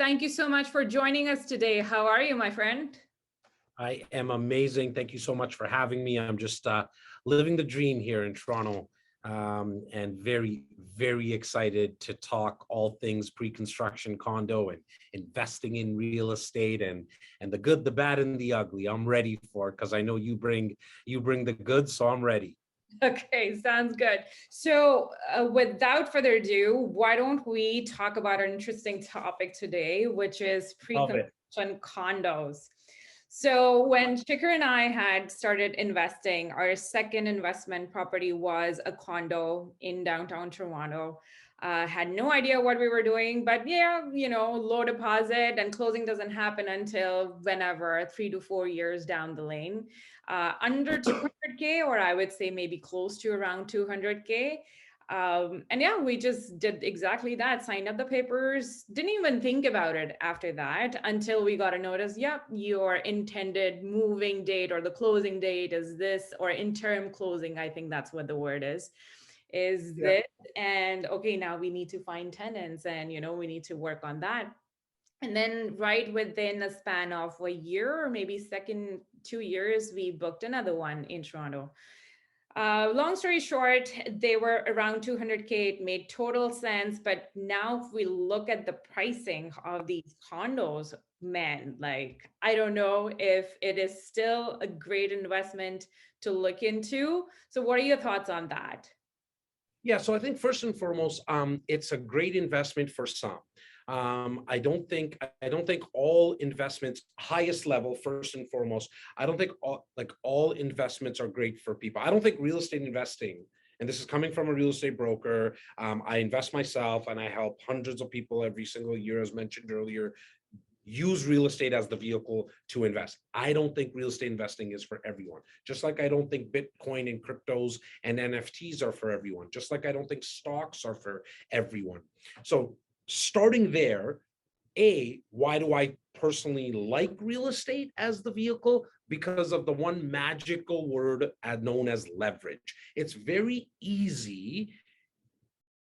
Thank you so much for joining us today. How are you, my friend? I am amazing. Thank you so much for having me. I'm just living the dream here in Toronto, and very, very excited to talk all things pre-construction condo and investing in real estate and the good, the bad, and the ugly. I'm ready for it because I know you bring the good, so I'm ready. Okay, sounds good. So, without further ado, why don't we talk about an interesting topic today, which is Love it. pre-construction condos. So, when Shikhar and I had started investing, our second investment property was a condo in downtown Toronto. Had no idea what we were doing, but yeah, low deposit and closing doesn't happen until whenever, 3 to 4 years down the lane. Under 200K, or I would say maybe close to around 200K. And yeah, we just did exactly that, signed up the papers, didn't even think about it after that until we got a notice. Yep, your intended moving date or the closing date is this, or interim closing, I think that's what the word is Yeah. this. And okay, now we need to find tenants and, we need to work on that. And then right within a span of a year or maybe second 2 years, we booked another one in Toronto. Long story short, they were around 200K. It made total sense. But now, if we look at the pricing of these condos, man, like, I don't know if it is still a great investment to look into. So, what are your thoughts on that? Yeah, so I think first and foremost, it's a great investment for some. I don't think all investments, highest level, first and foremost, I don't think all investments are great for people. I don't think real estate investing, and this is coming from a real estate broker. I invest myself and I help hundreds of people every single year, as mentioned earlier, use real estate as the vehicle to invest. I don't think real estate investing is for everyone. Just like I don't think Bitcoin and cryptos and NFTs are for everyone. Just like I don't think stocks are for everyone. So starting there, why do I personally like real estate as the vehicle? Because of the one magical word known as leverage. It's very easier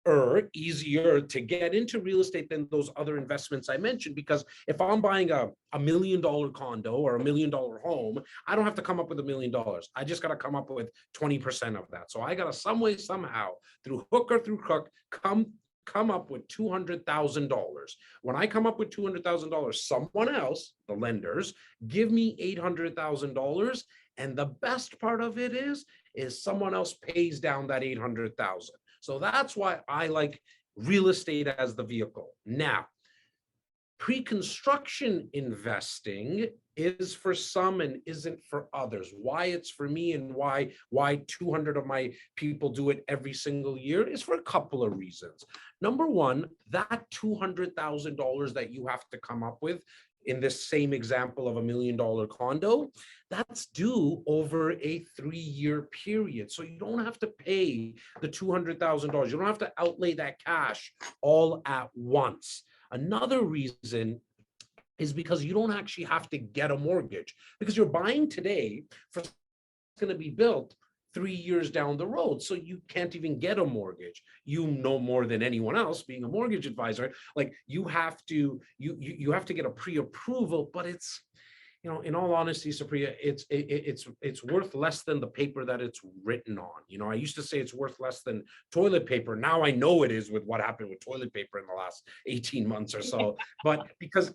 to get into real estate than those other investments I mentioned. Because if I'm buying a $1 million condo or $1 million home, I don't have to come up with $1 million. I just got to come up with 20% of that. So I got to some way, somehow, through hook or through crook, come up with $200,000. When I come up with $200,000, someone else, the lenders, give me $800,000. And the best part of it is someone else pays down that 800,000. So that's why I like real estate as the vehicle. Now, pre-construction investing is for some and isn't for others. Why it's for me and why 200 of my people do it every single year is for a couple of reasons. Number one, that $200,000 that you have to come up with in this same example of $1 million condo, that's due over a 3-year period. So you don't have to pay the $200,000. You don't have to outlay that cash all at once. Another reason is because you don't actually have to get a mortgage, because you're buying today for going to be built 3 years down the road. So you can't even get a mortgage. You know more than anyone else, being a mortgage advisor, like you have to get a pre-approval, but it's, in all honesty, Supriya, it's worth less than the paper that it's written on. I used to say it's worth less than toilet paper. Now I know it is, with what happened with toilet paper in the last 18 months or so. But because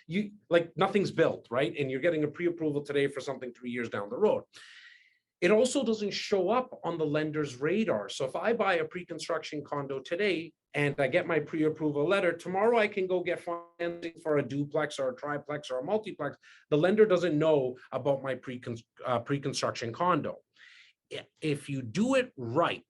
you, like, nothing's built, right? And you're getting a pre-approval today for something 3 years down the road. It also doesn't show up on the lender's radar. So if I buy a pre-construction condo today and I get my pre-approval letter, tomorrow I can go get financing for a duplex or a triplex or a multiplex. The lender doesn't know about my pre-construction condo. If you do it right,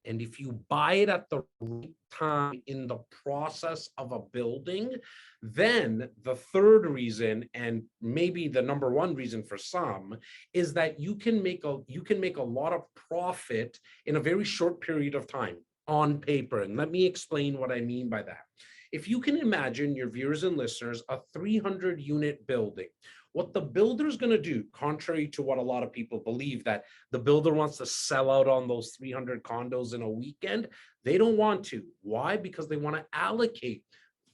and if you buy it at the right time in the process of a building, then the third reason, and maybe the number one reason for some, is that you can make a lot of profit in a very short period of time on paper. And let me explain what I mean by that. If you can imagine, your viewers and listeners, a 300-unit building. What the builder is going to do, contrary to what a lot of people believe, that the builder wants to sell out on those 300 condos in a weekend, they don't want to. Why? Because they want to allocate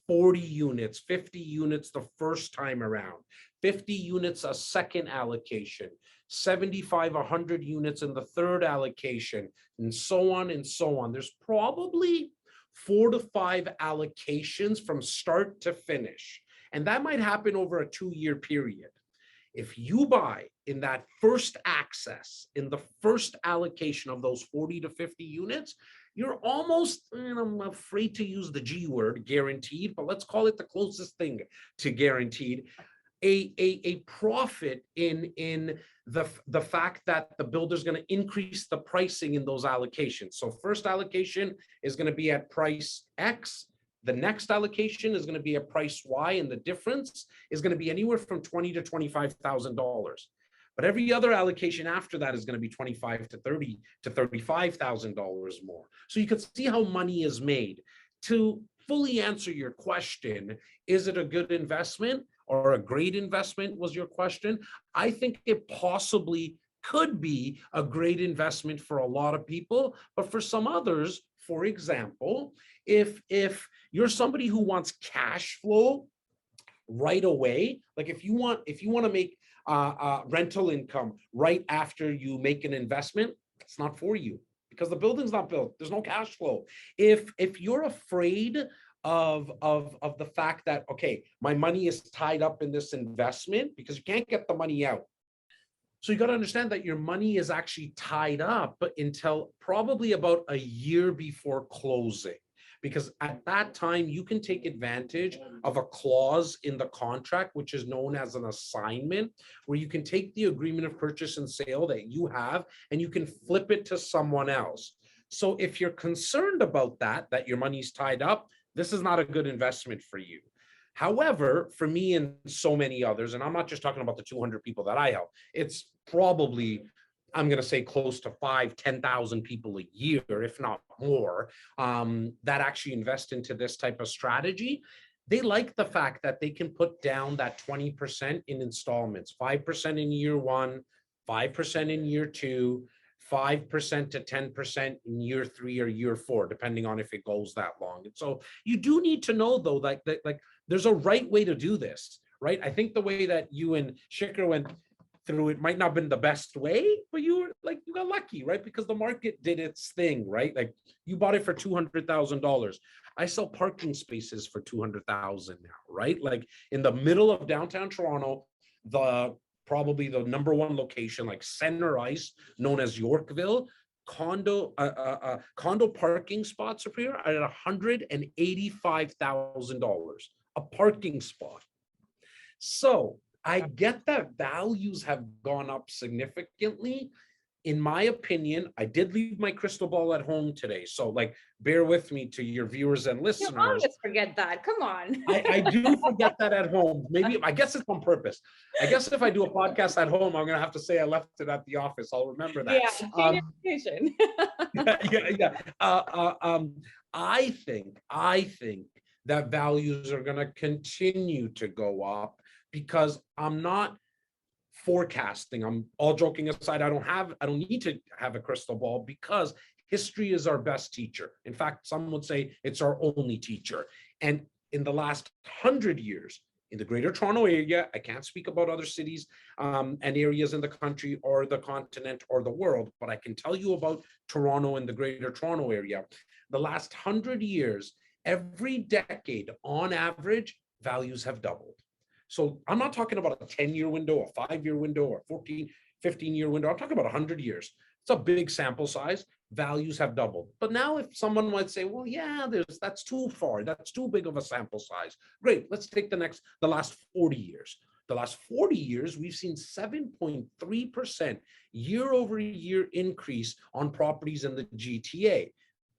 40 units, 50 units the first time around, 50 units a second allocation, 75, 100 units in the third allocation, and so on and so on. There's probably 4 to 5 allocations from start to finish. And that might happen over a 2-year period. If you buy in that first access, in the first allocation of those 40 to 50 units, you're almost, and I'm afraid to use the G word, guaranteed, but let's call it the closest thing to guaranteed, a profit in the fact that the builder's going to increase the pricing in those allocations. So first allocation is going to be at price X. The next allocation is going to be at price Y, and the difference is going to be anywhere from $20,000 to $25,000. But every other allocation after that is going to be $25,000 to $30,000 to $35,000 more. So you can see how money is made. To fully answer your question, is it a good investment or a great investment was your question? I think it possibly could be a great investment for a lot of people, but for some others, for example, if you're somebody who wants cash flow right away, like if you want to make rental income right after you make an investment, it's not for you because the building's not built. There's no cash flow. If you're afraid of the fact that, okay, my money is tied up in this investment because you can't get the money out. So you got to understand that your money is actually tied up until probably about a year before closing. Because at that time, you can take advantage of a clause in the contract, which is known as an assignment, where you can take the agreement of purchase and sale that you have, and you can flip it to someone else. So if you're concerned about that your money's tied up, this is not a good investment for you. However, for me and so many others, and I'm not just talking about the 200 people that I help, it's probably, I'm going to say close to 5,000, 10,000 people a year, if not more, that actually invest into this type of strategy. They like the fact that they can put down that 20% in installments, 5% in year 1, 5% in year 2, 5% to 10% in year 3 or year 4, depending on if it goes that long. And so you do need to know, though, like there's a right way to do this, right? I think the way that you and Shikhar went through it might not have been the best way, but you got lucky, right? Because the market did its thing, right? Like you bought it for $200,000. I sell parking spaces for $200,000 now, right? Like in the middle of downtown Toronto, probably the number 1 location, like center ice, known as Yorkville, condo parking spots up here are at $185,000 a parking spot. So I get that values have gone up significantly. In my opinion, I did leave my crystal ball at home today. So like, bear with me to your viewers and listeners. You always forget that. Come on. I do forget that at home. Maybe, I guess it's on purpose. I guess if I do a podcast at home, I'm going to have to say I left it at the office. I'll remember that. Yeah, I think that values are going to continue to go up because I'm not forecasting. I'm all joking aside. I don't need to have a crystal ball because history is our best teacher. In fact, some would say it's our only teacher. And in the last 100 years, in the Greater Toronto area, I can't speak about other cities and areas in the country or the continent or the world, but I can tell you about Toronto and the Greater Toronto area. The last 100 years, every decade, on average, values have doubled. So I'm not talking about a 10-year window, a 5-year window, or 14, 15-year window. I'm talking about 100 years. It's a big sample size. Values have doubled. But now if someone might say, well, yeah, that's too far. That's too big of a sample size. Great, let's take the last 40 years. The last 40 years, we've seen 7.3% year over year increase on properties in the GTA.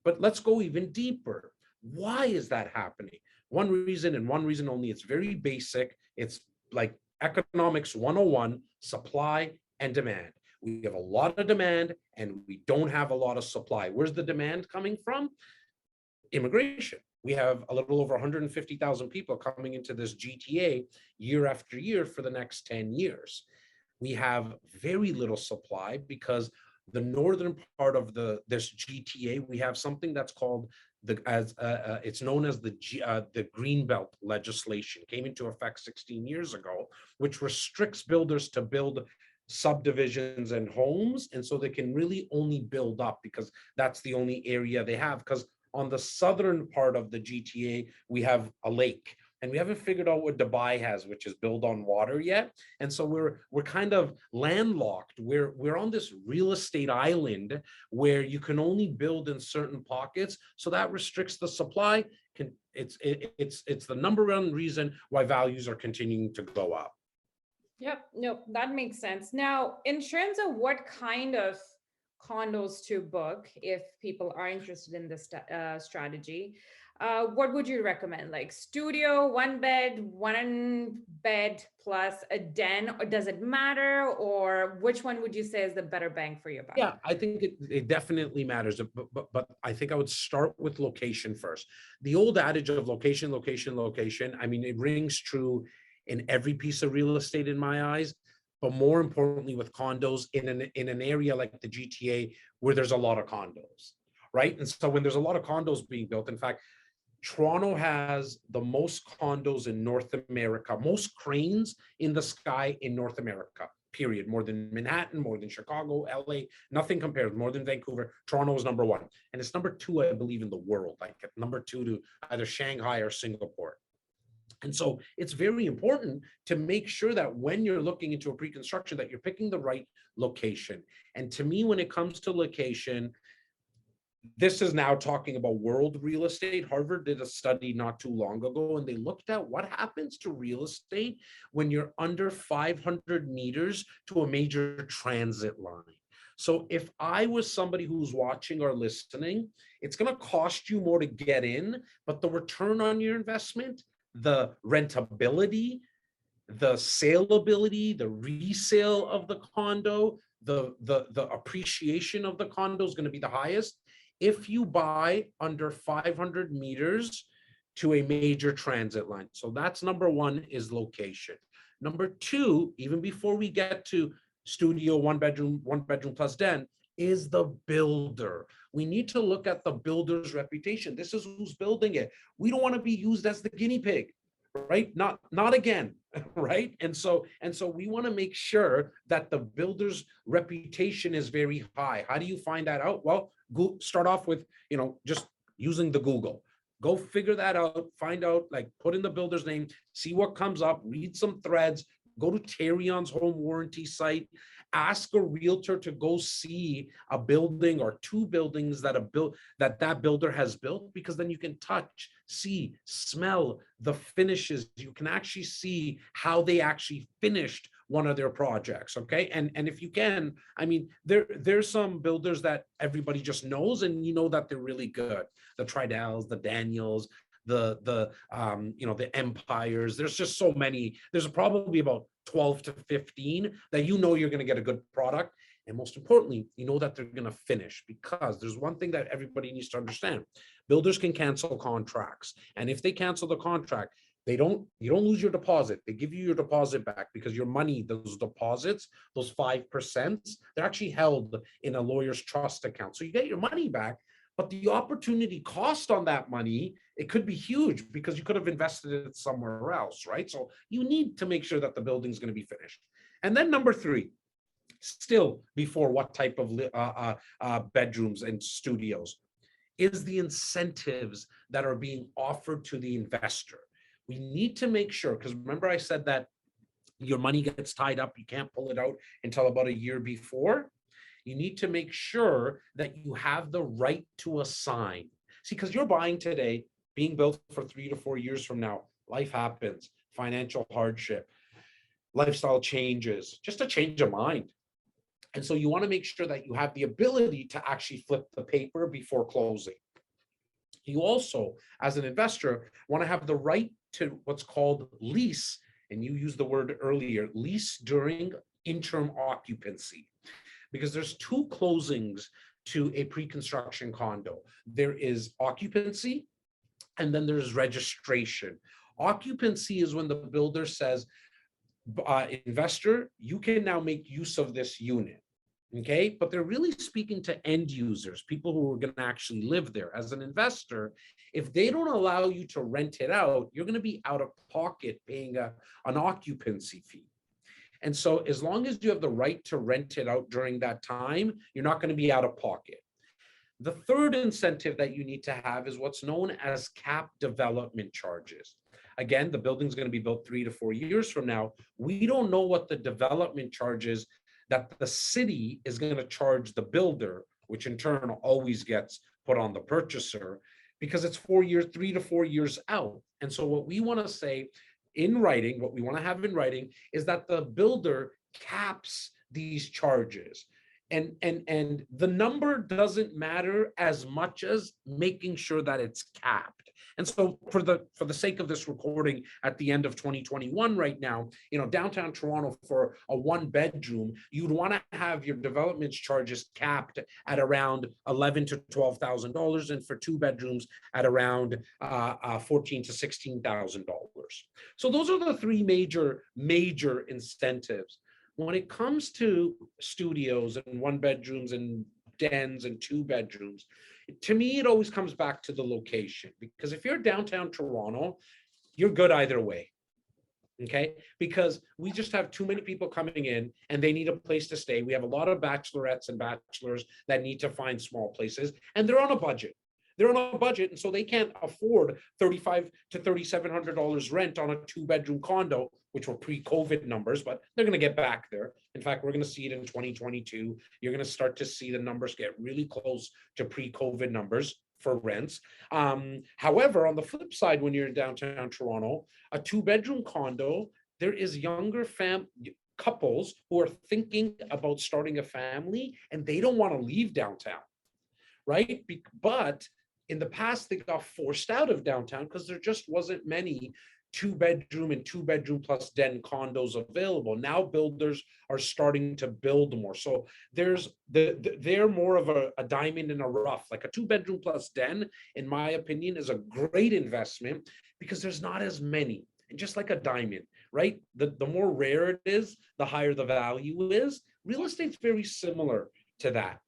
But let's go even deeper. Why is that happening? One reason and one reason only. It's very basic. It's like economics 101, supply and demand. We have a lot of demand and we don't have a lot of supply. Where's the demand coming from? Immigration. We have a little over 150,000 people coming into this GTA year after year for the next 10 years. We have very little supply because the northern part of this GTA, we have something that's called it's known as the Greenbelt legislation, came into effect 16 years ago, which restricts builders to build subdivisions and homes, and so they can really only build up because that's the only area they have. Because on the southern part of the GTA, we have a lake, and we haven't figured out what Dubai has, which is built on water yet. And so we're kind of landlocked. We're on this real estate island where you can only build in certain pockets. So that restricts the supply. It's the number one reason why values are continuing to go up. Yep, no, that makes sense. Now, in terms of what kind of condos to book, if people are interested in this strategy, what would you recommend? Like studio, one bed plus a den, or does it matter? Or which one would you say is the better bang for your buck? Yeah, I think it definitely matters, but I think I would start with location first. The old adage of location, location, location, I mean, it rings true in every piece of real estate in my eyes, but more importantly with condos in an area like the GTA where there's a lot of condos, right? And so when there's a lot of condos being built, in fact, Toronto has the most condos in North America, most cranes in the sky in North America, period. More than Manhattan, more than Chicago, LA, nothing compares, more than Vancouver. Toronto is number one. And it's number two, I believe, in the world, like number two to either Shanghai or Singapore. And so it's very important to make sure that when you're looking into a pre-construction that you're picking the right location. And to me, when it comes to location, this is now talking about world real estate. Harvard did a study not too long ago, and they looked at what happens to real estate when you're under 500 meters to a major transit line. So if I was somebody who's watching or listening, it's going to cost you more to get in, but the return on your investment, the rentability, the saleability, the resale of the condo, the appreciation of the condo is going to be the highest if you buy under 500 meters to a major transit line. So that's number one, is location. Number two, even before we get to studio, one bedroom plus den, is the builder. We need to look at the builder's reputation. This is who's building it. We don't want to be used as the guinea pig, right? Not again, right? And so we want to make sure that the builder's reputation is very high. How do you find that out? Well, go start off with, just using the Google. Go figure that out, find out, like put in the builder's name, see what comes up, read some threads, go to Terrion's home warranty site, ask a realtor to go see a building or two buildings that builder has built, because then you can touch, see, smell the finishes. You can actually see how they actually finished one of their projects. Okay. And if you can, I mean, there's some builders that everybody just knows, and you know that they're really good. The Tridells, the Daniels, the Empires. There's just so many. There's probably about 12 to 15 that you're going to get a good product. And most importantly, you know that they're going to finish, because there's one thing that everybody needs to understand. Builders can cancel contracts. And if they cancel the contract, you don't lose your deposit. They give you your deposit back, because your money, those deposits, those 5%, they're actually held in a lawyer's trust account. So you get your money back, but the opportunity cost on that money, it could be huge, because you could have invested it somewhere else, right? So you need to make sure that the building's going to be finished. And then number three, still before what type of bedrooms and studios, is the incentives that are being offered to the investor. We need to make sure, because remember I said that your money gets tied up, you can't pull it out until about a year before. You need to make sure that you have the right to assign. See, because you're buying today, being built for 3 to 4 years from now, life happens, financial hardship, lifestyle changes, just a change of mind. And so you want to make sure that you have the ability to actually flip the paper before closing. You also, as an investor, want to have the right to what's called lease, and you used the word earlier, lease during interim occupancy, because there's two closings to a pre-construction condo. There is occupancy, and then there's registration. Occupancy is when the builder says, investor, you can now make use of this unit. Okay, but they're really speaking to end users, people who are going to actually live there. As an investor, if they don't allow you to rent it out, you're going to be out of pocket paying an occupancy fee. And so as long as you have the right to rent it out during that time, you're not going to be out of pocket. The third incentive that you need to have is what's known as cap development charges. Again, the building's going to be built 3 to 4 years from now. We don't know what the development charges that the city is going to charge the builder, which in turn always gets put on the purchaser, because it's 4 years, 3 to 4 years out. And so what we want to say in writing, what we want to have in writing is that the builder caps these charges. And the number doesn't matter as much as making sure that it's capped. And so for the sake of this recording at the end of 2021 right now, downtown Toronto for a 1 bedroom, you'd want to have your development charges capped at around $11,000 to $12,000, and for 2 bedrooms at around $14,000 to $16,000. So those are the three major incentives. When it comes to studios and 1 bedrooms and dens and 2 bedrooms, to me, it always comes back to the location. Because if you're downtown Toronto, you're good either way. Okay, because we just have too many people coming in and they need a place to stay. We have a lot of bachelorettes and bachelors that need to find small places, and they're on a budget. They're on a budget, and so they can't afford $3,500 to $3,700 rent on a 2 bedroom condo, which were pre-COVID numbers, but they're going to get back there. In fact, we're going to see it in 2022. You're going to start to see the numbers get really close to pre-COVID numbers for rents. However, on the flip side, when you're in downtown Toronto, a 2 bedroom condo, there is younger couples who are thinking about starting a family and they don't want to leave downtown, right? But in the past, they got forced out of downtown because there just wasn't many 2 bedroom and 2 bedroom plus den condos available. Now builders are starting to build more. So they're more of a diamond in a rough. Like a 2 bedroom plus den, in my opinion, is a great investment because there's not as many. And just like a diamond, right? The more rare it is, the higher the value is. Real estate's very similar to that.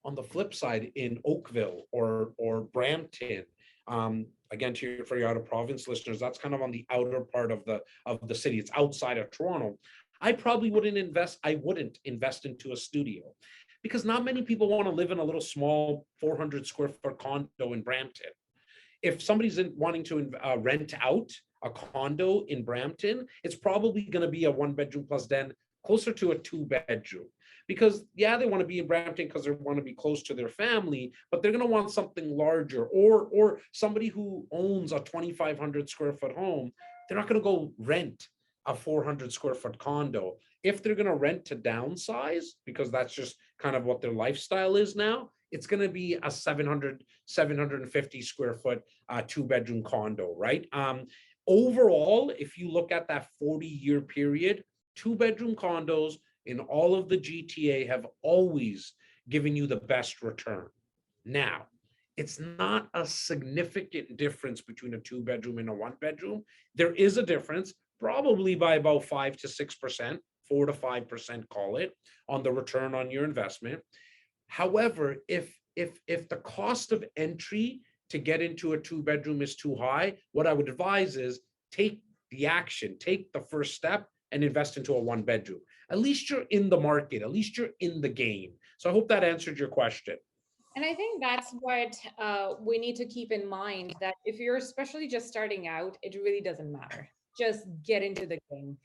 On the flip side, in Oakville or Brampton, again, for your out of province listeners, that's kind of on the outer part of the city. It's outside of Toronto. I wouldn't invest into a studio because not many people want to live in a little small 400 square foot condo in Brampton. If somebody's wanting to rent out a condo in Brampton, it's probably going to be a 1 bedroom plus den closer to a 2 bedroom. Because they want to be in Brampton because they want to be close to their family, but they're going to want something larger, or somebody who owns a 2,500 square foot home, they're not going to go rent a 400 square foot condo. If they're going to rent to downsize, because that's just kind of what their lifestyle is now, it's going to be a 750 square foot 2 bedroom condo, right? Overall, if you look at that 40-year period, 2 bedroom condos in all of the GTA have always given you the best return. Now, it's not a significant difference between a 2 bedroom and a 1 bedroom. There is a difference, probably by about 5 to 6%, 4 to 5%, call it, on the return on your investment. However, if the cost of entry to get into a 2 bedroom is too high, what I would advise is take the action, take the first step and invest into a 1 bedroom. At least you're in the market, at least you're in the game. So I hope that answered your question. And I think that's what we need to keep in mind, that if you're especially just starting out, it really doesn't matter. Just get into the game.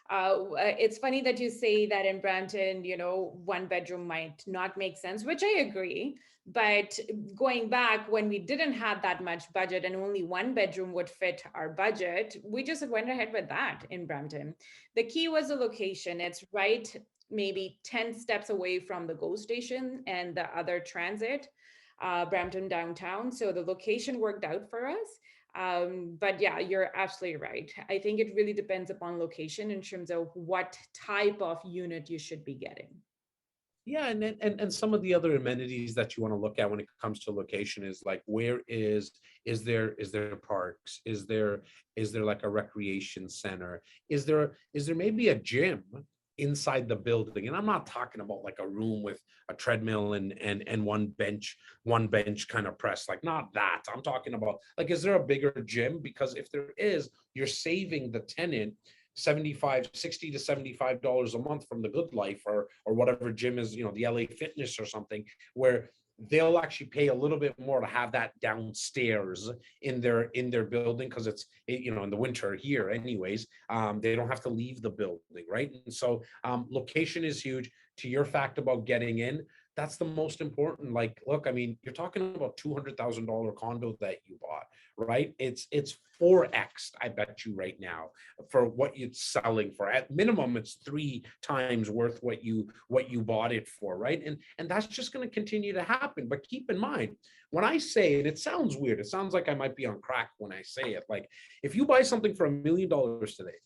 It's funny that you say that in Brampton, 1 bedroom might not make sense, which I agree. But going back when we didn't have that much budget and only 1 bedroom would fit our budget, we just went ahead with that in Brampton. The key was the location. It's right maybe 10 steps away from the GO station and the other transit, Brampton downtown. So the location worked out for us. But yeah, you're absolutely right. I think it really depends upon location in terms of what type of unit you should be getting. Yeah, and some of the other amenities that you want to look at when it comes to location is like, where is there parks? Is there like a recreation center? Is there maybe a gym inside the building. And I'm not talking about like a room with a treadmill and one bench kind of press, like not that. I'm talking about like, is there a bigger gym? Because if there is, you're saving the tenant 60 to $75 a month from the Good Life or whatever gym is, the LA Fitness or something, where they'll actually pay a little bit more to have that downstairs in their building, because it's in the winter here anyways. They don't have to leave the building, right? And so location is huge. To your fact about getting in, that's the most important. Like, look, I mean, you're talking about $200,000 condo that you bought, right? It's 4x, I bet you right now, for what it's selling for. At minimum, it's 3 times worth what you bought it for, right? And that's just going to continue to happen. But keep in mind, when I say it, it sounds weird. It sounds like I might be on crack when I say it. Like, if you buy something for $1 million today,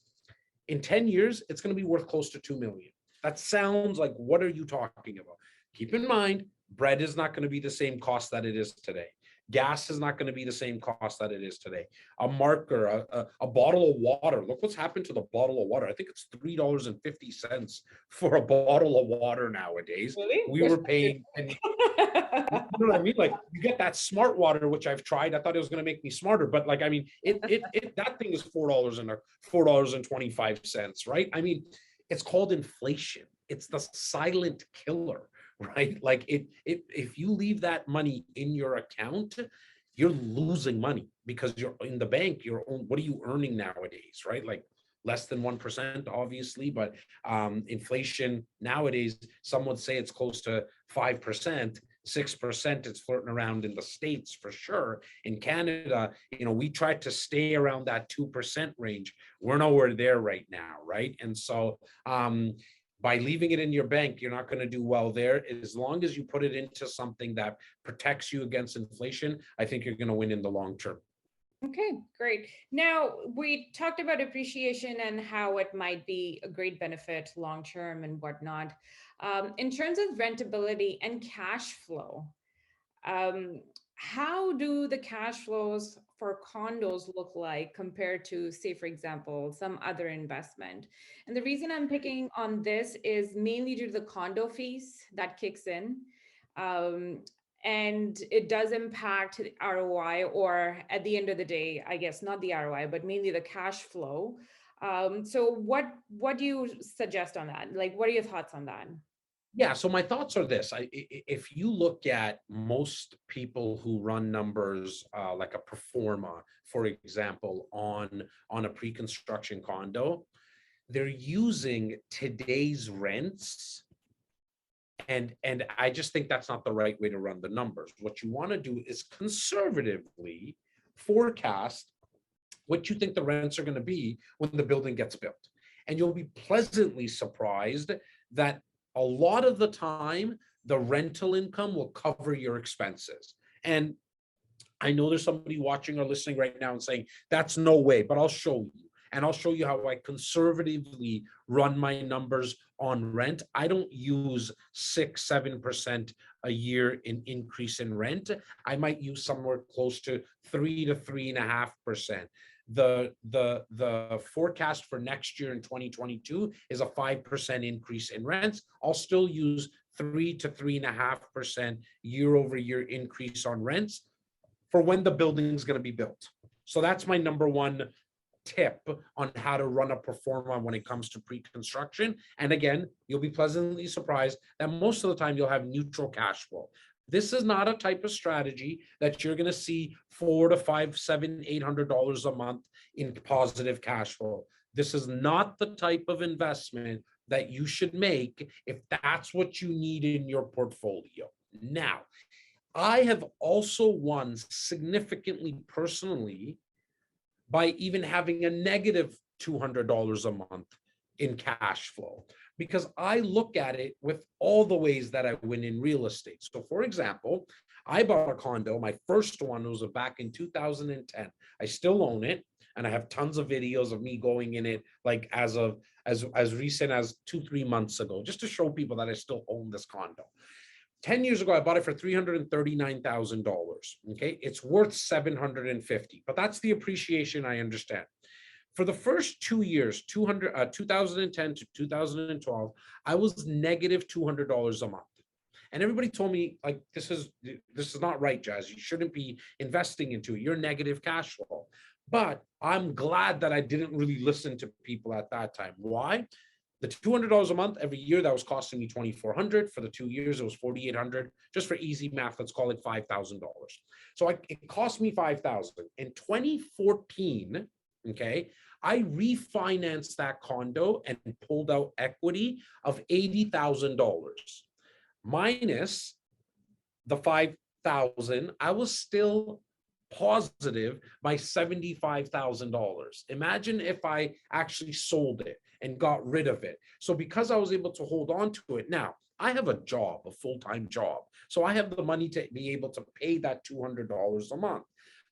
in 10 years, it's going to be worth close to 2 million. That sounds like, what are you talking about? Keep in mind, bread is not going to be the same cost that it is today. Gas is not going to be the same cost that it is today. A marker, a bottle of water. Look what's happened to the bottle of water. I think it's $3.50 for a bottle of water nowadays. Really? We were paying, and you know what I mean? Like, you get that smart water, which I've tried. I thought it was going to make me smarter, but like, I mean, that thing is $4.25, right? I mean, it's called inflation. It's the silent killer, right? Like, if you leave that money in your account, you're losing money, because you're in the bank. What are you earning nowadays, right? Like less than 1%, obviously, but inflation nowadays, some would say it's close to 5%. 6% it's flirting around in the States for sure. In Canada, we try to stay around that 2% range. We're nowhere there right now, right? And so by leaving it in your bank, you're not going to do well there. As long as you put it into something that protects you against inflation, I think you're going to win in the long term. Okay, great. Now, we talked about appreciation and how it might be a great benefit long term and whatnot. In terms of rentability and cash flow, how do the cash flows for condos look like compared to, say, for example, some other investment? And the reason I'm picking on this is mainly due to the condo fees that kicks in. Um, and it does impact the ROI, or at the end of the day, I guess not the ROI, but mainly the cash flow. So what do you suggest on that? Like, what are your thoughts on that? Yeah, so my thoughts are this. If you look at most people who run numbers, like a pro forma, for example, on a pre-construction condo, they're using today's rents. And I just think that's not the right way to run the numbers. What you want to do is conservatively forecast what you think the rents are going to be when the building gets built. And you'll be pleasantly surprised that a lot of the time, the rental income will cover your expenses. And I know there's somebody watching or listening right now and saying, that's no way, but I'll show you. And I'll show you how I conservatively run my numbers on rent. I don't use 6-7% a year in increase in rent. I might use somewhere close to 3 to 3.5%. The forecast for next year in 2022 is a 5% increase in rents. I'll still use 3 to 3.5% year over year increase on rents for when the building is going to be built. So that's my number one tip on how to run a pro forma when it comes to pre-construction. And again, you'll be pleasantly surprised that most of the time you'll have neutral cash flow. This is not a type of strategy that you're going to see $400 to $500, $700, $800 a month in positive cash flow. This is not the type of investment that you should make if that's what you need in your portfolio. Now, I have also won significantly personally by even having a negative $200 a month in cash flow, because I look at it with all the ways that I win in real estate. So for example, I bought a condo. My first one was back in 2010. I still own it, and I have tons of videos of me going in it, like as recent as 2-3 months ago, just to show people that I still own this condo. 10 years ago, I bought it for $339,000. Okay, it's worth $750, but that's the appreciation, I understand. For the first 2 years, 2010 to 2012, I was negative $200 a month. And everybody told me, like, this is not right, Jazz. You shouldn't be investing into it. You're negative cash flow. But I'm glad that I didn't really listen to people at that time. Why? The $200 a month every year, that was costing me $2,400. For the 2 years, it was $4,800. Just for easy math, let's call it $5,000. So it cost me $5,000. In 2014, okay, I refinanced that condo and pulled out equity of $80,000 minus the 5,000. I was still positive by $75,000. Imagine if I actually sold it and got rid of it. So because I was able to hold on to it, now I have a job, a full-time job. So I have the money to be able to pay that $200 a month.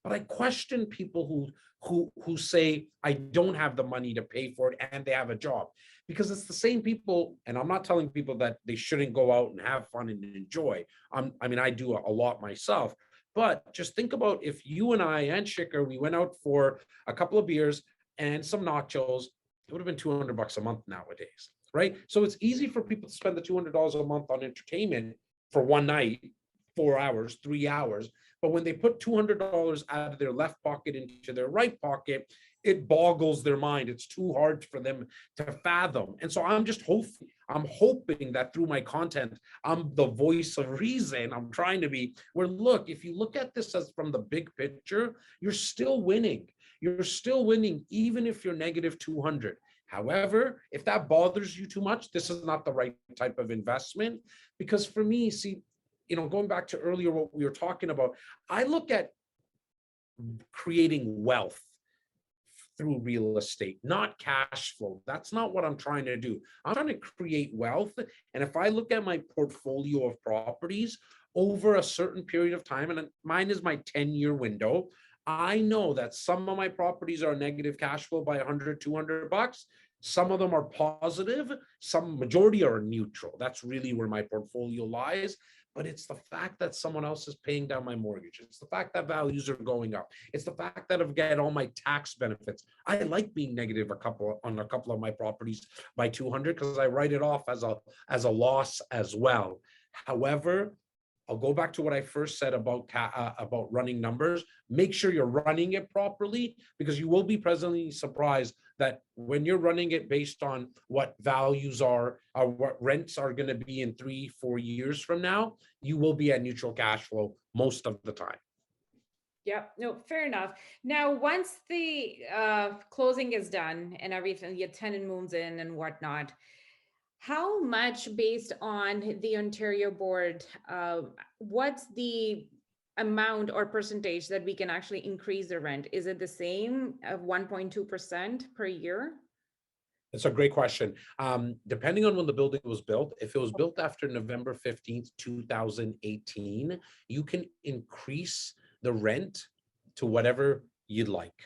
But I question people who say I don't have the money to pay for it and they have a job, because it's the same people. And I'm not telling people that they shouldn't go out and have fun and enjoy. I mean, I do a lot myself. But just think about if you and I and Shikhar, we went out for a couple of beers and some nachos, it would have been $200 a month nowadays, right? So it's easy for people to spend the $200 a month on entertainment for one night, 4 hours, 3 hours. But when they put $200 out of their left pocket into their right pocket, it boggles their mind. It's too hard for them to fathom. And so I'm hoping that through my content, I'm the voice of reason. I'm trying to be where, look, if you look at this as from the big picture, you're still winning. You're still winning, even if you're negative 200. However, if that bothers you too much, this is not the right type of investment. Because for me, see, going back to earlier what we were talking about, I look at creating wealth through real estate, not cash flow. That's not what I'm trying to do. I'm trying to create wealth. And if I look at my portfolio of properties over a certain period of time, and mine is my 10-year window, I know that some of my properties are negative cash flow by 100, $200. Some of them are positive. Some majority are neutral. That's really where my portfolio lies. But it's the fact that someone else is paying down my mortgage. It's the fact that values are going up. It's the fact that I've got all my tax benefits. I like being negative on a couple of my properties by 200 because I write it off as a loss as well. However, I'll go back to what I first said about running numbers. Make sure you're running it properly, because you will be pleasantly surprised that when you're running it based on what values are, or what rents are going to be in 3-4 years from now, you will be at neutral cash flow most of the time. Yeah, no, fair enough. Now, once the closing is done and everything, your tenant moves in and whatnot, how much, based on the Ontario board, what's the amount or percentage that we can actually increase the rent? Is it the same of 1.2% per year? That's a great question. Depending on when the building was built, if it was built after November 15th, 2018, you can increase the rent to whatever you'd like.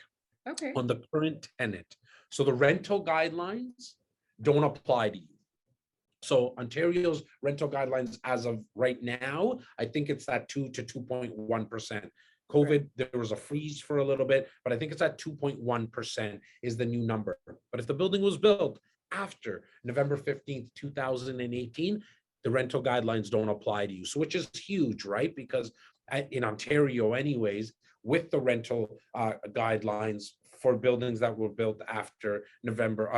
Okay. On the current tenant. So the rental guidelines don't apply to you. So Ontario's rental guidelines as of right now, I think it's at 2 to 2.1%. COVID, there was a freeze for a little bit, but I think it's at 2.1% is the new number. But if the building was built after November 15th, 2018, the rental guidelines don't apply to you. So which is huge, right? Because in Ontario anyways, with the rental guidelines for buildings that were built after November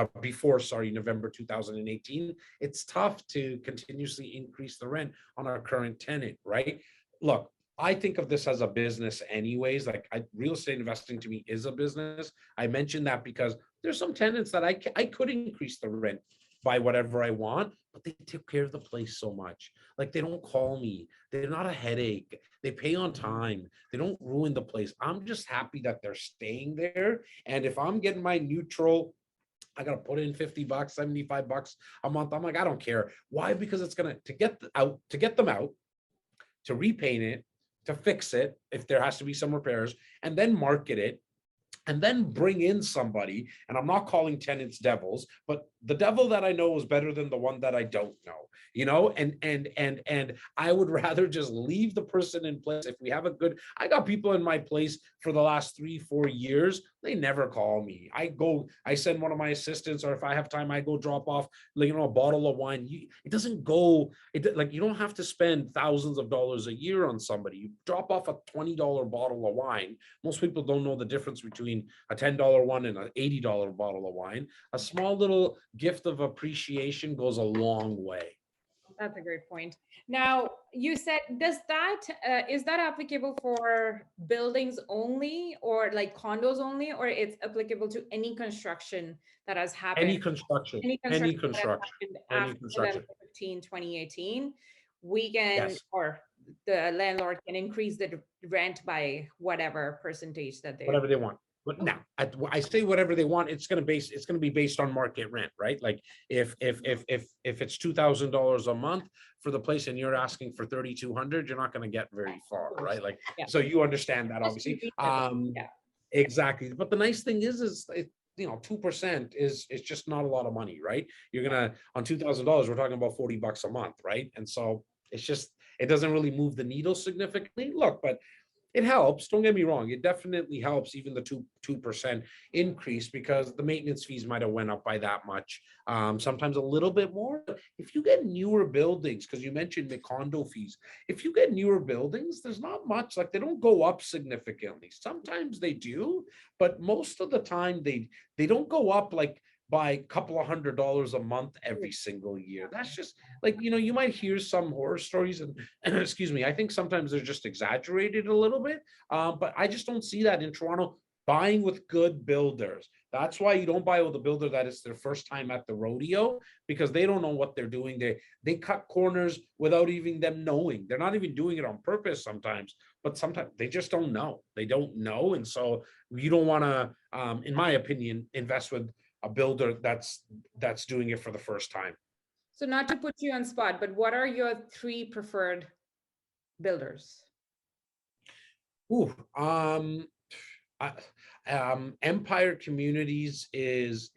2018, it's tough to continuously increase the rent on our current tenant, right? Look, I think of this as a business anyways. Like real estate investing to me is a business. I mentioned that because there's some tenants that I could increase the rent by whatever I want, but they took care of the place so much. Like they don't call me. They're not a headache. They pay on time. They don't ruin the place. I'm just happy that they're staying there. And if I'm getting my neutral, I got to put in $50, $75 a month. I'm like, I don't care. Why? Because it's going to get them out, to repaint it, to fix it if there has to be some repairs, and then market it, and then bring in somebody. And I'm not calling tenants devils, but the devil that I know is better than the one that I don't know, and I would rather just leave the person in place. If we have I got people in my place for the last 3-4 years They never call me. I send one of my assistants, or if I have time, I go drop off, like, a bottle of wine. It doesn't go, like, you don't have to spend thousands of dollars a year on somebody. You drop off a $20 bottle of wine. Most people don't know the difference between a $10 one and an $80 bottle of wine. A small little gift of appreciation goes a long way. That's a great point. Now, you said, is that applicable for buildings only, or like condos only, or it's applicable to any construction that has happened? Any construction, Any any construction that has construction, happened any after November construction. 15, 2018, we can, Yes. or the landlord can increase the rent by whatever percentage that they. Whatever they want. But now, I say whatever they want. It's going to be based on market rent, right? Like if it's $2,000 a month for the place and you're asking for 3,200, you're not going to get very far, right? Like, Yeah. so you understand that, obviously. Yeah. Exactly. But the nice thing is 2% is just not a lot of money, right? You're gonna, on $2,000, we're talking about $40 a month, right? And so it doesn't really move the needle significantly. Look, but it helps. Don't get me wrong. It definitely helps, even the 2% increase, because the maintenance fees might have went up by that much. Sometimes a little bit more. If you get newer buildings, because you mentioned the condo fees, if you get newer buildings, there's not much, like, they don't go up significantly. Sometimes they do, but most of the time they don't go up like by a couple of $100 a month every single year. That's just, like, you might hear some horror stories, and excuse me, I think sometimes they're just exaggerated a little bit. But I just don't see that in Toronto. Buying with good builders. That's why you don't buy with a builder that is their first time at the rodeo, because they don't know what they're doing. They cut corners without even them knowing. They're not even doing it on purpose sometimes, but sometimes they just don't know. They don't know. And so you don't want to, in my opinion, invest with a builder that's doing it for the first time. So, not to put you on spot, but what are your 3 preferred builders? Ooh, Empire Communities is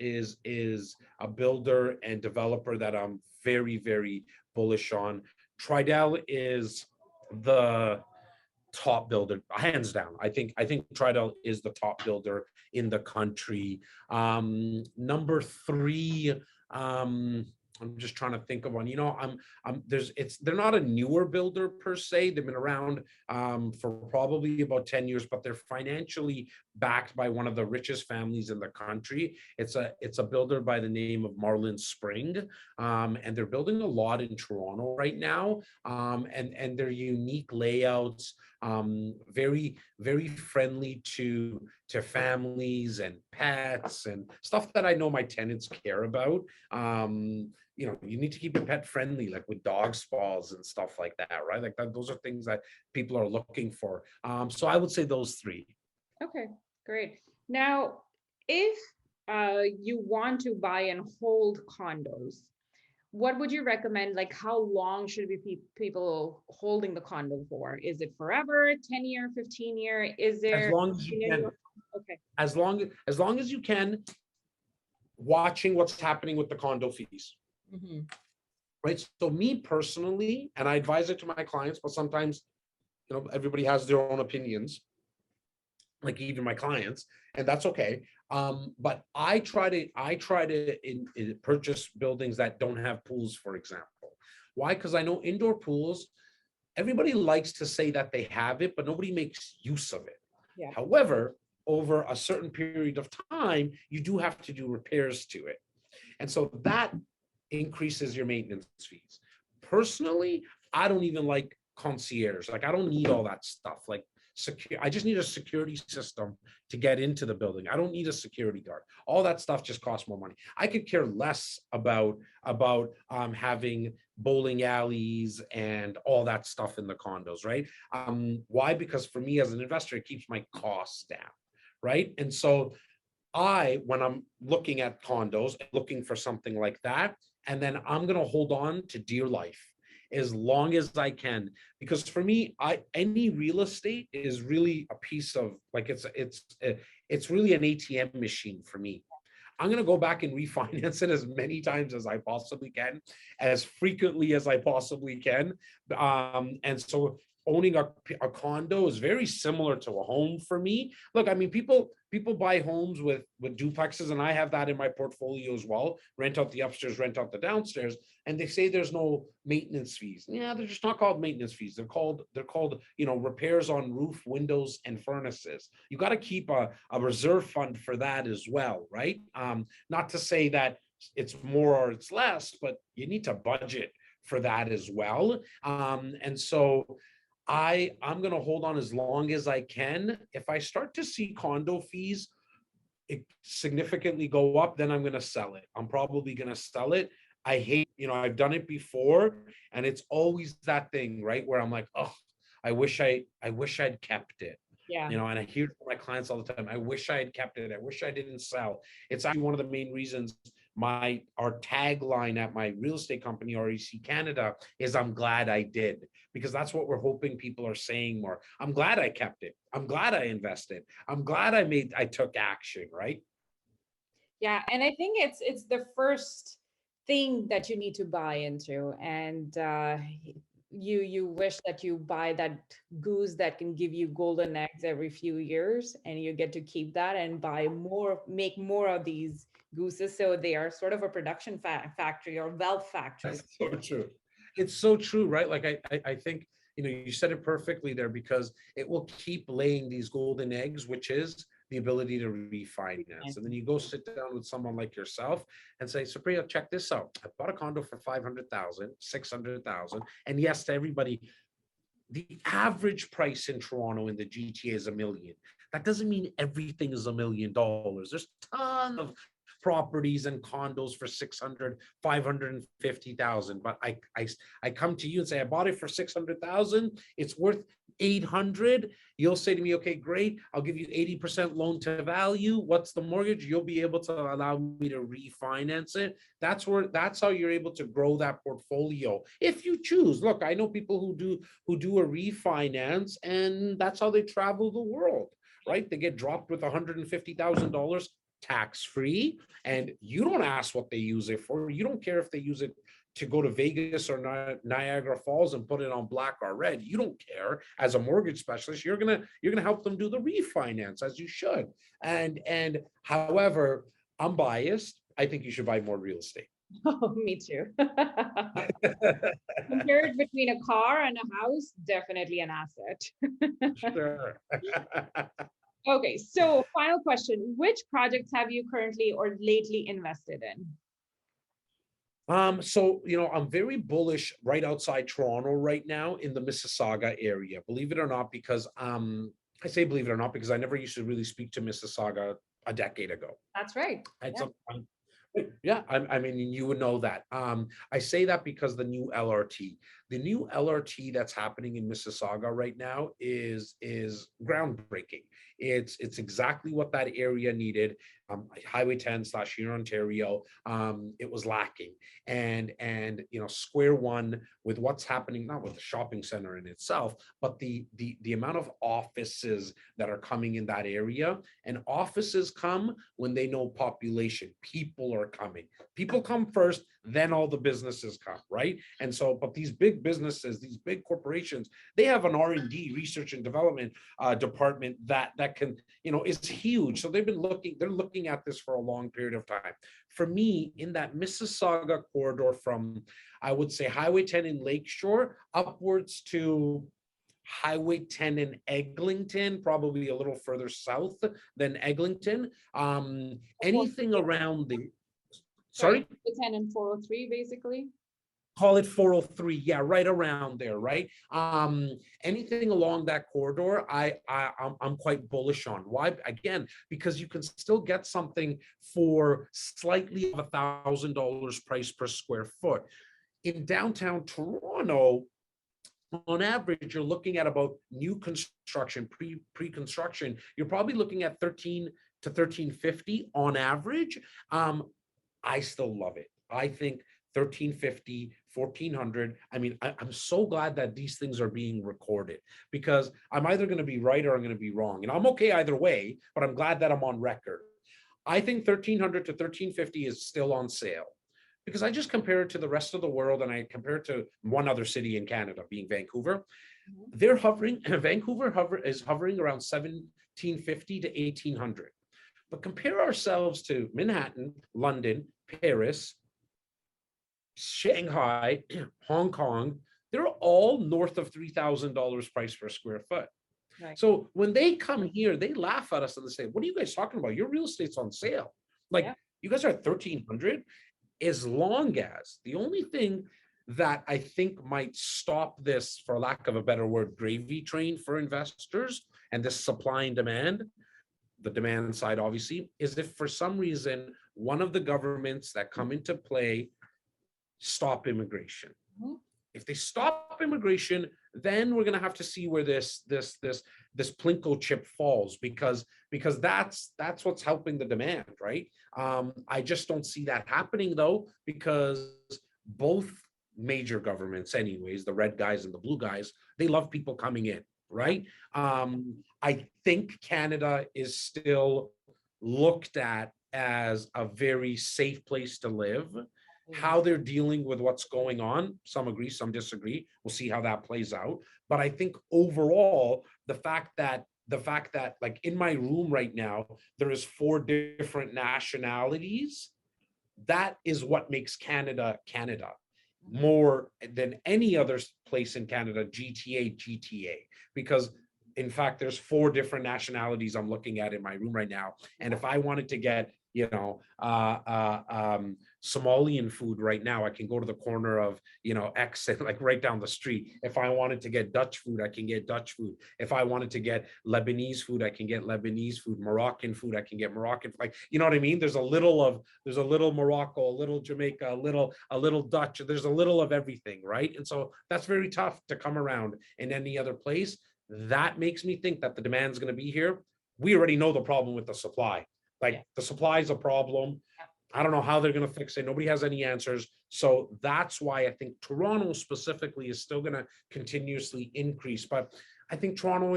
a builder and developer that I'm very, very bullish on. Tridel is the top builder, hands down. I think Tridel is the top builder in the country. Number 3, I'm just trying to think of one. They're not a newer builder per se. They've been around for probably about 10 years, but they're financially backed by one of the richest families in the country. It's a builder by the name of Marlin Spring, and they're building a lot in Toronto right now. And their unique layouts, very, very friendly to families and pets and stuff that I know my tenants care about. You need to keep it pet friendly, like with dog spas and stuff like that, right? Like that, those are things that people are looking for. So I would say those 3. Okay, great. Now, if you want to buy and hold condos, what would you recommend? Like, how long should be people holding the condo for? Is it forever, 10-year, 15-year? Is there? As long as you can. Okay. As long as you can, watching what's happening with the condo fees. Mm-hmm. Right. So me personally, and I advise it to my clients, but sometimes, everybody has their own opinions, like even my clients, and that's okay. But I try to purchase buildings that don't have pools, for example. Why? Because I know indoor pools, everybody likes to say that they have it, but nobody makes use of it. Yeah. However, over a certain period of time, you do have to do repairs to it. And so that increases your maintenance fees. Personally, I don't even like concierge. Like, I don't need all that stuff. Like, I just need a security system to get into the building. I don't need a security guard. All that stuff just costs more money. I could care less about having bowling alleys and all that stuff in the condos, right? Why? Because for me as an investor, it keeps my costs down, right? And so when I'm looking at condos, looking for something like that, and then I'm going to hold on to dear life as long as I can, because for me, any real estate is really a piece of, like, it's really an ATM machine for me. I'm going to go back and refinance it as many times as I possibly can, as frequently as I possibly can. And so owning a condo is very similar to a home for me. Look, I mean, people buy homes with duplexes, and I have that in my portfolio as well. Rent out the upstairs, rent out the downstairs, and they say there's no maintenance fees. Yeah, they're just not called maintenance fees. They're called repairs on roof, windows, and furnaces. You got to keep a reserve fund for that as well, right? Not to say that it's more or it's less, but you need to budget for that as well. And so I'm going to hold on as long as I can. If I start to see condo fees significantly go up, then I'm going to sell it. I'm probably going to sell it. I hate, I've done it before, and it's always that thing, right? Where I'm like, oh, I wish I'd kept it. Yeah. And I hear from my clients all the time, I wish I had kept it. I wish I didn't sell. It's actually one of the main reasons our tagline at my real estate company, REC Canada, is I'm glad I did, because that's what we're hoping people are saying more. I'm glad I kept it. I'm glad I invested. I'm glad I took action, right? Yeah, and I think it's the first thing that you need to buy into, and you wish that you buy that goose that can give you golden eggs every few years, and you get to keep that and buy more, make more of these gooses, so they are sort of a production factory or wealth factory. That's so true. It's so true, right? Like I think you said it perfectly there, because it will keep laying these golden eggs, which is the ability to refinance. And then you go sit down with someone like yourself and say, Supriya, check this out. I bought a condo for 500,000, 600,000. And yes, to everybody, the average price in Toronto in the GTA is $1 million. That doesn't mean everything is $1 million. There's a ton of properties and condos for 600, 550,000. But I come to you and say, I bought it for 600,000. It's worth 800. You'll say to me, okay, great. I'll give you 80% loan to value. What's the mortgage? You'll be able to allow me to refinance it. That's how you're able to grow that portfolio if you choose. Look, I know people who do a refinance, and that's how they travel the world, right? They get dropped with $150,000 tax-free, and you don't ask what they use it for. You don't care if they use it to go to Vegas or Niagara Falls and put it on black or red. You don't care. As a mortgage specialist, you're gonna help them do the refinance, as you should. And however, I'm biased. I think you should buy more real estate. Oh, me too. Compared between a car and a house, definitely an asset. Sure. Okay, so final question. Which projects have you currently or lately invested in? So, I'm very bullish right outside Toronto right now in the Mississauga area, believe it or not, because I say believe it or not, because I never used to really speak to Mississauga a decade ago. That's right. I had I mean, you would know that. I say that because the new LRT that's happening in Mississauga right now is groundbreaking. It's exactly what that area needed. Highway 10 / here in Ontario, it was lacking. And square one with what's happening, not with the shopping center in itself, but the amount of offices that are coming in that area. And offices come when they know population. People are coming. People come first, then all the businesses come, right? And so, but these big businesses, these big corporations, they have an R&D, research and development department that can, is huge. So they're looking at this for a long period of time. For me, in that Mississauga corridor from, I would say, Highway 10 in Lakeshore upwards to Highway 10 in Eglinton, probably a little further south than Eglinton. Anything around the, sorry? 10 and 403, basically. Call it 403, yeah, right around there, right? Anything along that corridor, I'm quite bullish on. Why? Again, because you can still get something for slightly of $1,000 price per square foot. In downtown Toronto, on average, you're looking at about new construction, pre-construction, you're probably looking at $1,300 to $1,350 on average. I still love it. I think $1,350, $1,400. I mean, I'm so glad that these things are being recorded, because I'm either going to be right or I'm going to be wrong. And I'm okay either way, but I'm glad that I'm on record. I think $1,300 to $1,350 is still on sale. because I just compare it to the rest of the world and I compare it to one other city in Canada, being Vancouver. They're hovering, Vancouver is hovering around 1750 to 1800. But compare ourselves to Manhattan, London, Paris, Shanghai, Hong Kong. They're all north of $3,000 price per square foot. Right. So when they come here, they laugh at us and they say, "What are you guys talking about? Your real estate's on sale. Like Yeah. you guys are at 1,300." As long as the only thing that I think might stop this, for lack of a better word, gravy train for investors and this supply and demand, the demand side obviously, is if for some reason one of the governments that come into play stop immigration. Mhm. If they stop immigration, then we're going to have to see where this plinko chip falls, because that's what's helping the demand, right? I just don't see that happening though, because both major governments, anyways, the red guys and the blue guys, they love people coming in, right? I think Canada is still looked at as a very safe place to live. How they're dealing with what's going on, some agree, some disagree. We'll see how that plays out. But I think overall, the fact that like in my room right now, there is 4 different nationalities. That is what makes Canada Canada more than any other place in Canada, GTA, because in fact, there's 4 different nationalities I'm looking at in my room right now. And if I wanted to get, Somalian food right now, I can go to the corner of, X and like right down the street. If I wanted to get Dutch food, I can get Dutch food. If I wanted to get Lebanese food, I can get Lebanese food. Moroccan food, I can get Moroccan food. Like, you know what I mean? There's a little Morocco, a little Jamaica, a little Dutch. There's a little of everything, right? And so that's very tough to come around in any other place. That makes me think that the demand is going to be here. We already know the problem with the supply. Like the supply is a problem. I don't know how they're going to fix it. Nobody has any answers. So that's why I think Toronto specifically is still going to continuously increase. But I think Toronto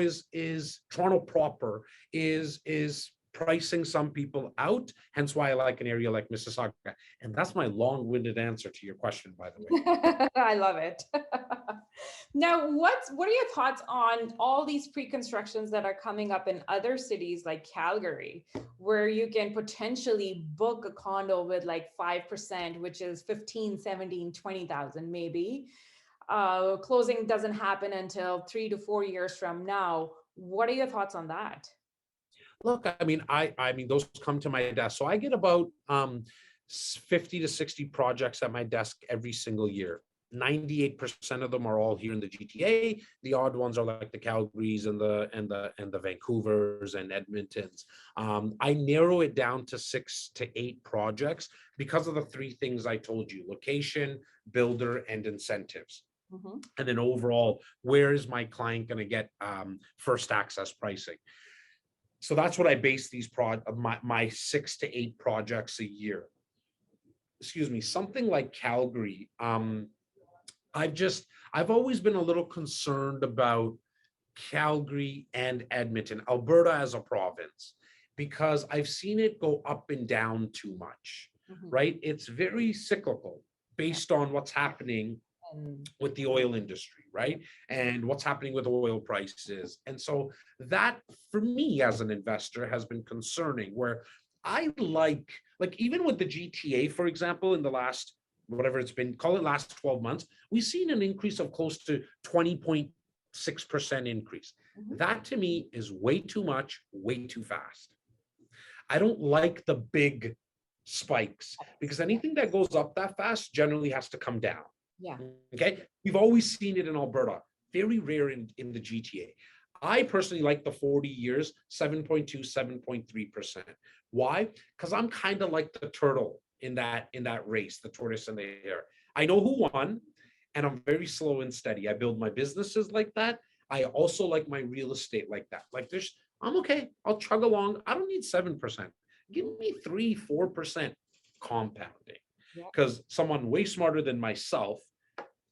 Toronto proper is pricing some people out. Hence why I like an area like Mississauga. And that's my long-winded answer to your question, by the way. I love it. Now, what are your thoughts on all these pre-constructions that are coming up in other cities like Calgary, where you can potentially book a condo with like 5%, which is 15, 17, 20,000 maybe. Closing doesn't happen until 3 to 4 years from now. What are your thoughts on that? Look, I mean, those come to my desk. So I get about 50 to 60 projects at my desk every single year. 98% of them are all here in the GTA. The odd ones are like the Calgarys and the Vancouvers and Edmontons. I narrow it down to 6 to 8 projects because of the 3 things I told you: location, builder, and incentives. Mm-hmm. And then overall, where is my client going to get first access pricing? So that's what I base these my 6 to 8 projects a year. Excuse me, something like Calgary. I've always been a little concerned about Calgary and Edmonton, Alberta as a province, because I've seen it go up and down too much, right? It's very cyclical based on what's happening with the oil industry, right? And what's happening with oil prices. And so that, for me as an investor, has been concerning, where I like even with the GTA, for example, in the last, whatever it's been, call it last 12 months, we've seen an increase of close to 20.6% increase. That to me is way too much, way too fast. I don't like the big spikes, because anything that goes up that fast generally has to come down. Yeah. Okay. We've always seen it in Alberta. Very rare in the GTA. I personally like the 40 years, 7.2, 7.3%. Why? Because I'm kind of like the turtle in that race, the tortoise and the hare. I know who won, and I'm very slow and steady. I build my businesses like that. I also like my real estate like that. Like I'm okay. I'll chug along. I don't need 7%. Give me 3, 4% compounding. Because someone way smarter than myself,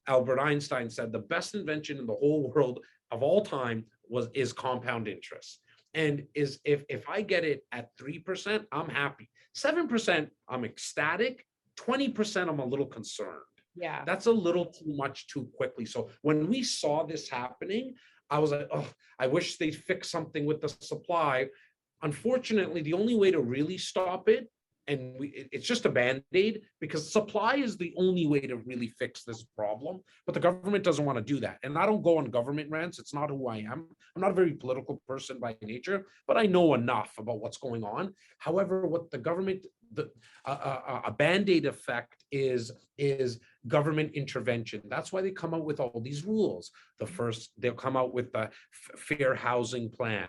Albert Einstein, said the best invention in the whole world of all time is compound interest. And if I get it at 3%, I'm happy. 7%, I'm ecstatic, 20%, I'm a little concerned. Yeah. That's a little too much too quickly. So when we saw this happening, I was like, oh, I wish they'd fix something with the supply. Unfortunately, the only way to really stop it, and it's just a band-aid, because supply is the only way to really fix this problem, but the government doesn't want to do that. And I don't go on government rants. It's not who I am. I'm not a very political person by nature, but I know enough about what's going on. However, what the government, a band-aid effect is government intervention. That's why they come out with all these rules. They'll come out with the fair housing plan.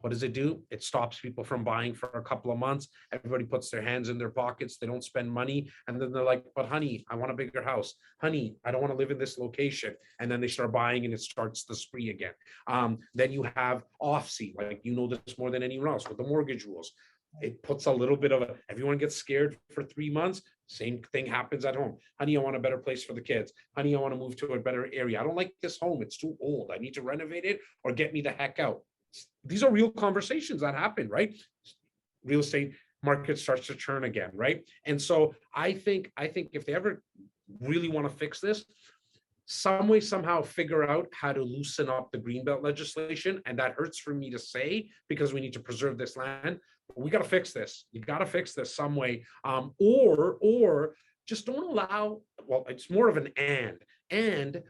What does it do? It stops people from buying for a couple of months. Everybody puts their hands in their pockets. They don't spend money. And then they're like, but honey, I want a bigger house. Honey, I don't want to live in this location. And then they start buying and it starts the spree again. Then you have OFC, like you know this more than anyone else with the mortgage rules. It puts a little bit of everyone gets scared for 3 months. Same thing happens at home. Honey, I want a better place for the kids. Honey, I want to move to a better area. I don't like this home. It's too old. I need to renovate it or get me the heck out. These are real conversations that happen, right? Real estate market starts to churn again, right? And so I think if they ever really want to fix this, some way, somehow figure out how to loosen up the Greenbelt legislation. And that hurts for me to say because we need to preserve this land. But we got to fix this. You got to fix this some way. Or just don't allow, well, it's more of an and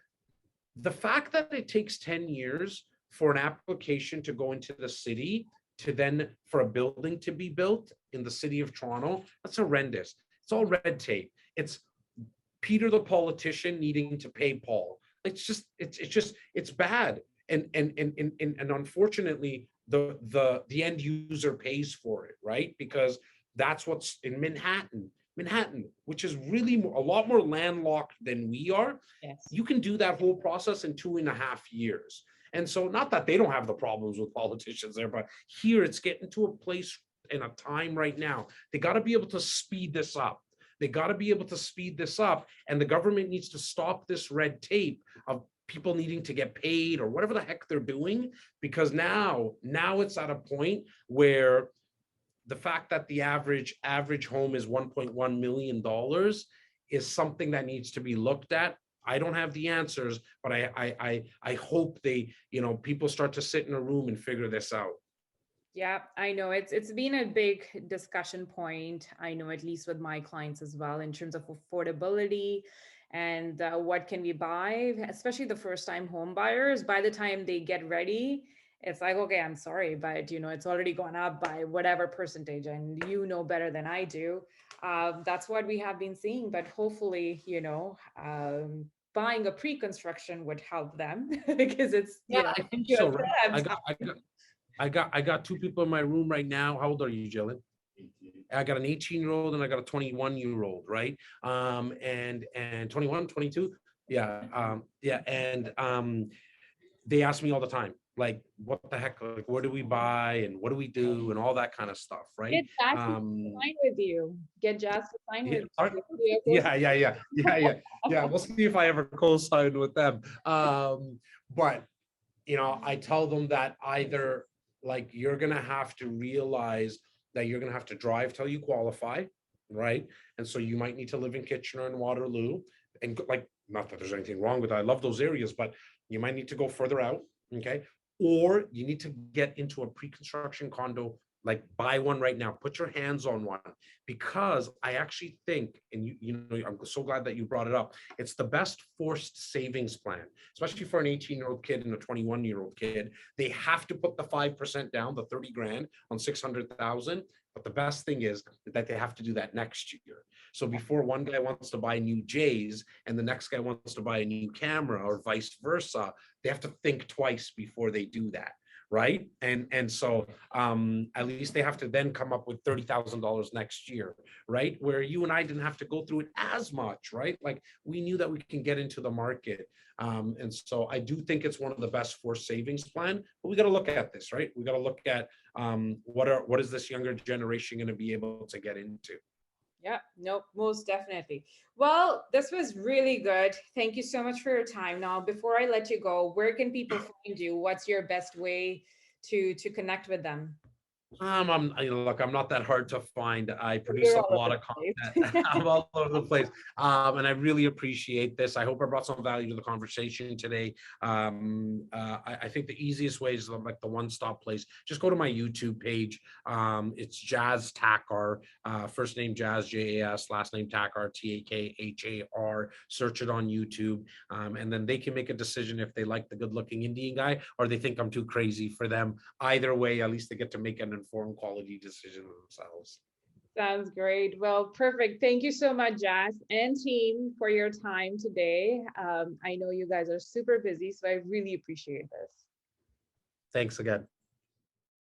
the fact that it takes 10 years for an application to go into the city to then for a building to be built in the city of Toronto, that's horrendous. It's all red tape. It's Peter the politician needing to pay Paul. It's bad. And unfortunately, the end user pays for it, right? Because that's what's in Manhattan, which is really a lot more landlocked than we are. Yes. You can do that whole process in 2.5 years. And so not that they don't have the problems with politicians there, but here it's getting to a place in a time right now. They got to be able to speed this up. And the government needs to stop this red tape of people needing to get paid or whatever the heck they're doing, because now it's at a point where the fact that the average home is $1.1 million is something that needs to be looked at. I don't have the answers, but I hope people start to sit in a room and figure this out. Yeah, I know it's been a big discussion point. I know, at least with my clients as well, in terms of affordability and what can we buy, especially the first time home buyers. By the time they get ready, it's like, okay, I'm sorry, but it's already gone up by whatever percentage, and better than I do. That's what we have been seeing, but hopefully, buying a pre-construction would help them because it's I think so. Right? I got 2 people in my room right now. How old are you, Jillian? 18. I got an 18-year-old and I got a 21-year-old, right? And 21, 22. Yeah. And they ask me all the time, like, what the heck, like, where do we buy and what do we do and all that kind of stuff, right? Get Jazz to sign with you. Get Jazz to sign with you. Yeah. We'll see if I ever co-sign with them. But I tell them that either, like, you're gonna have to realize that you're gonna have to drive till you qualify, right? And so you might need to live in Kitchener and Waterloo, and like, not that there's anything wrong with that. I love those areas, but you might need to go further out, okay? Or you need to get into a pre-construction condo, like buy one right now, put your hands on one, because I actually think, and I'm so glad that you brought it up, it's the best forced savings plan, especially for an 18-year-old kid and a 21-year-old kid. They have to put the 5% down, the 30 grand on 600,000. But the best thing is that they have to do that next year. So before one guy wants to buy new J's and the next guy wants to buy a new camera or vice versa, they have to think twice before they do that. Right. And so at least they have to then come up with $30,000 next year. Right. Where you and I didn't have to go through it as much. Right. Like, we knew that we can get into the market. And so I do think it's one of the best forced savings plan, but we got to look at this, right? We got to look at what is this younger generation going to be able to get into? Yeah, nope, most definitely. Well, this was really good. Thank you so much for your time. Now, before I let you go, where can people find you? What's your best way to connect with them? Look, I'm not that hard to find. I produce You're a all over lot of the content. place. I'm all over the place. And I really appreciate this. I hope I brought some value to the conversation today. I think the easiest way is like the one-stop place. Just go to my YouTube page. It's Jazz Takhar, first name Jazz, Jas, last name Takhar, Takhar. Search it on YouTube. And then they can make a decision if they like the good-looking Indian guy or they think I'm too crazy for them. Either way, at least they get to make an informed quality decision themselves. Sounds great. Well, perfect. Thank you so much, Jazz and team, for your time today. I know you guys are super busy, so I really appreciate this. Thanks again.